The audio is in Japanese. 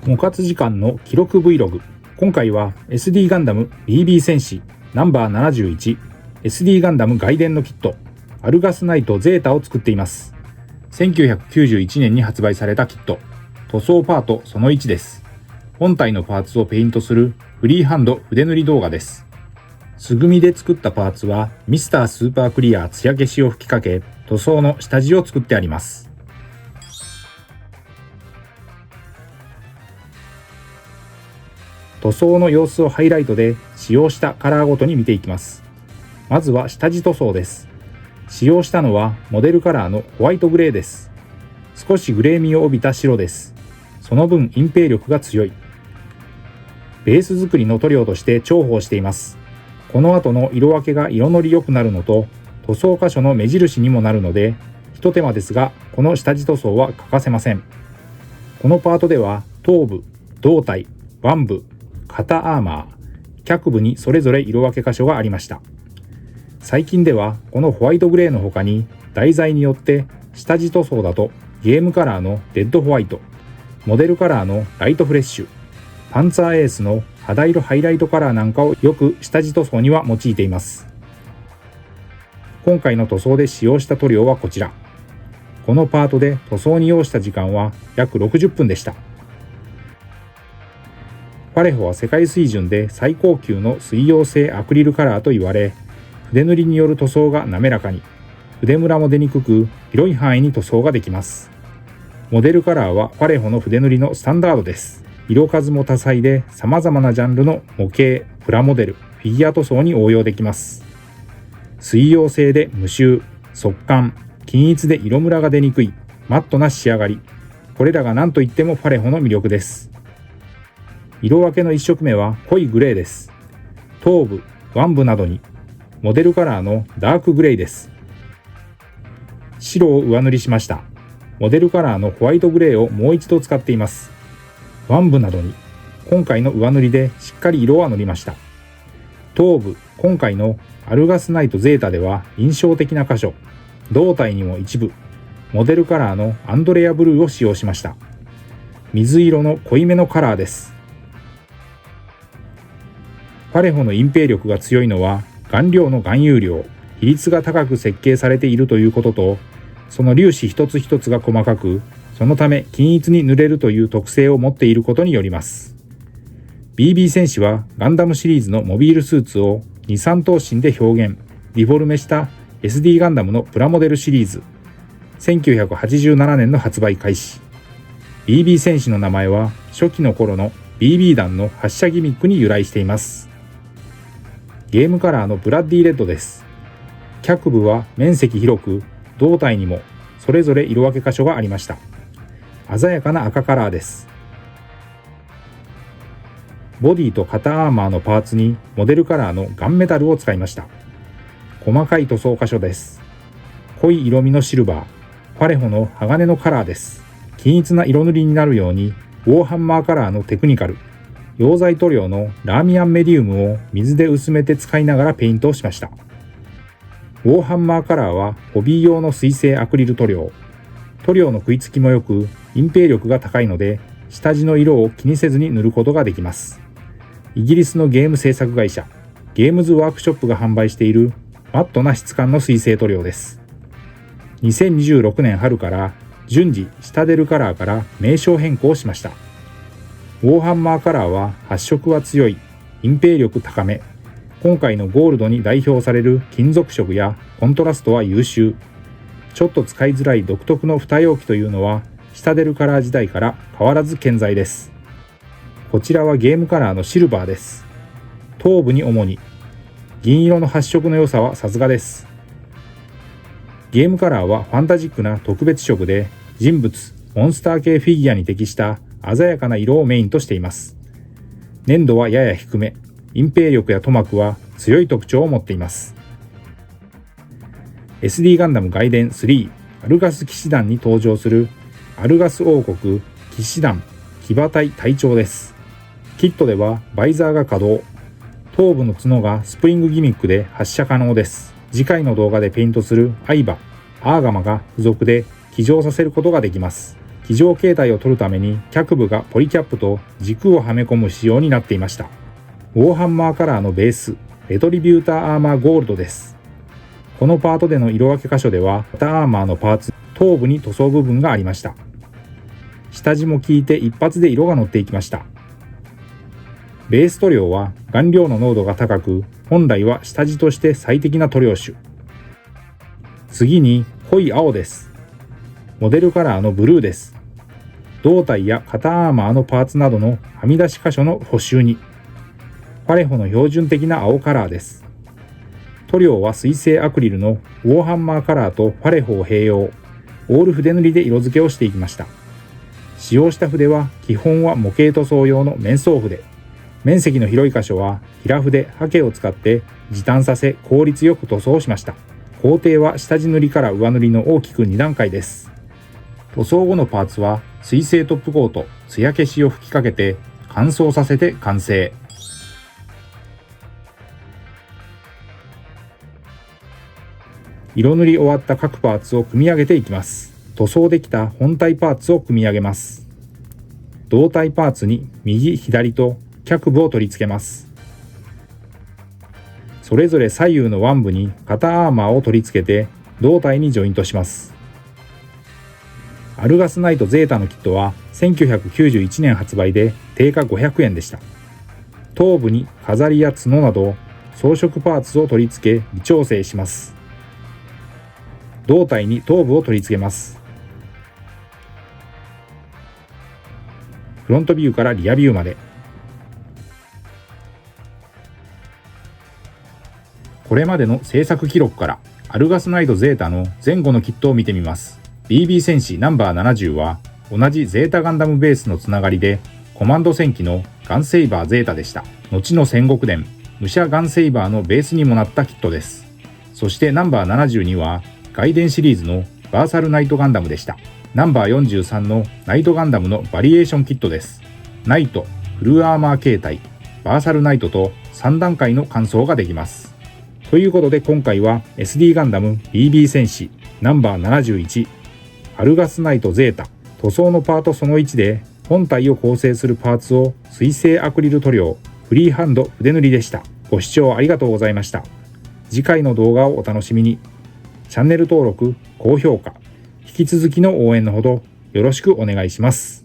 もかつ時間の記録 Vlog。今回は SD ガンダム BB 戦士ナンバー 71 SD ガンダム外伝のキットアルガスナイトゼータを作っています。1991年に発売されたキット、塗装パートその1です。本体のパーツをペイントするフリーハンド筆塗り動画です。素組みで作ったパーツはミスタースーパークリア艶消しを吹きかけ、塗装の下地を作ってあります。塗装の様子をハイライトで使用したカラーごとに見ていきます。まずは下地塗装です。使用したのはモデルカラーのホワイトグレーです。少しグレー味を帯びた白です。その分隠蔽力が強い。ベース作りの塗料として重宝しています。この後の色分けが色のり良くなるのと、塗装箇所の目印にもなるので、一手間ですが、この下地塗装は欠かせません。このパートでは頭部、胴体、腕部、肩アーマー、脚部にそれぞれ色分け箇所がありました。最近ではこのホワイトグレーの他に題材によって下地塗装だとゲームカラーのデッドホワイト、モデルカラーのライトフレッシュ、パンツァーエースの肌色ハイライトカラーなんかをよく下地塗装には用いています。今回の塗装で使用した塗料はこちら。このパートで塗装に要した時間は約60分でした。パレホは世界水準で最高級の水溶性アクリルカラーと言われ、筆塗りによる塗装が滑らかに、筆ムラも出にくく、広い範囲に塗装ができます。モデルカラーはパレホの筆塗りのスタンダードです。色数も多彩で様々なジャンルの模型、プラモデル、フィギュア塗装に応用できます。水溶性で無臭、速乾、均一で色ムラが出にくい、マットな仕上がり。これらが何といってもパレホの魅力です。色分けの1色目は濃いグレーです。頭部、腕部などにモデルカラーのダークグレーです。白を上塗りしました。モデルカラーのホワイトグレーをもう一度使っています。腕部などに今回の上塗りでしっかり色は塗りました。頭部、今回のアルガスナイトゼータでは印象的な箇所、胴体にも一部、モデルカラーのアンドレアブルーを使用しました。水色の濃いめのカラーです。パレホの隠蔽力が強いのは顔料の含有量、比率が高く設計されているということと、その粒子一つ一つが細かく、そのため均一に塗れるという特性を持っていることによります。BB 戦士はガンダムシリーズのモビールスーツを2、3頭身で表現、ディフォルメした SD ガンダムのプラモデルシリーズ。1987年の発売開始。BB 戦士の名前は初期の頃の BB 弾の発射ギミックに由来しています。ゲームカラーのブラッディレッドです。脚部は面積広く、胴体にもそれぞれ色分け箇所がありました。鮮やかな赤カラーです。ボディと肩アーマーのパーツにモデルカラーのガンメタルを使いました。細かい塗装箇所です。濃い色味のシルバー、パレホの鋼のカラーです。均一な色塗りになるように、ウォーハンマーカラーのテクニカル、溶剤塗料のラーミアンメディウムを水で薄めて使いながらペイントをしました。ウォーハンマーカラーはホビー用の水性アクリル塗料。塗料の食いつきも良く、隠蔽力が高いので、下地の色を気にせずに塗ることができます。イギリスのゲーム制作会社、ゲームズワークショップが販売しているマットな質感の水性塗料です。2026年春から順次下出るカラーから名称変更しました。ウォーハンマーカラーは発色は強い、隠蔽力高め。今回のゴールドに代表される金属色やコントラストは優秀。ちょっと使いづらい独特の蓋容器というのは下出るカラー時代から変わらず健在です。こちらはゲームカラーのシルバーです。頭部に主に銀色の発色の良さはさすがです。ゲームカラーはファンタジックな特別色で、人物、モンスター系フィギュアに適した鮮やかな色をメインとしています。粘度はやや低め、隠蔽力や塗膜は強い特徴を持っています。SD ガンダム外伝3アルガス騎士団に登場するアルガス王国騎士団騎馬隊隊長です。キットではバイザーが稼働、頭部の角がスプリングギミックで発射可能です。次回の動画でペイントするアイバ、アーガマが付属で騎乗させることができます。非常形態を取るために脚部がポリキャップと軸をはめ込む仕様になっていました。ウォーハンマーカラーのベース、レトリビューターアーマーゴールドです。このパートでの色分け箇所では、肩アーマーのパーツ、頭部に塗装部分がありました。下地も効いて一発で色が乗っていきました。ベース塗料は顔料の濃度が高く、本来は下地として最適な塗料種。次に濃い青です。モデルカラーのブルーです。胴体や肩アーマーのパーツなどのはみ出し箇所の補修に。パレホの標準的な青カラーです。塗料は水性アクリルのウォーハンマーカラーとパレホを併用、オール筆塗りで色付けをしていきました。使用した筆は基本は模型塗装用の面相筆。面積の広い箇所は平筆、ハケを使って時短させ効率よく塗装しました。工程は下地塗りから上塗りの大きく2段階です。塗装後のパーツは水性トップコート、艶消しを吹きかけて乾燥させて完成。色塗り終わった各パーツを組み上げていきます。塗装できた本体パーツを組み上げます。胴体パーツに右、左と脚部を取り付けます。それぞれ左右の腕部に肩アーマーを取り付けて胴体にジョイントします。アルガスナイトゼータのキットは1991年発売で定価500円でした。頭部に飾りや角など装飾パーツを取り付け微調整します。胴体に頭部を取り付けます。フロントビューからリアビューまで。これまでの制作記録からアルガスナイトゼータの前後のキットを見てみます。BB 戦士ナンバー70は同じゼータガンダムベースのつながりでコマンド戦機のガンセイバーゼータでした。後の戦国伝武者ガンセイバーのベースにもなったキットです。そしてナンバー72は外伝シリーズのバーサルナイトガンダムでした。ナンバー43のナイトガンダムのバリエーションキットです。ナイト、フルアーマー形態、バーサルナイトと3段階の換装ができます。ということで今回は SD ガンダム BB 戦士ナンバー71アルガスナイトゼータ塗装のパートその1で本体を構成するパーツを水性アクリル塗料フリーハンド筆塗りでした。ご視聴ありがとうございました。次回の動画をお楽しみに。チャンネル登録、高評価、引き続きの応援のほどよろしくお願いします。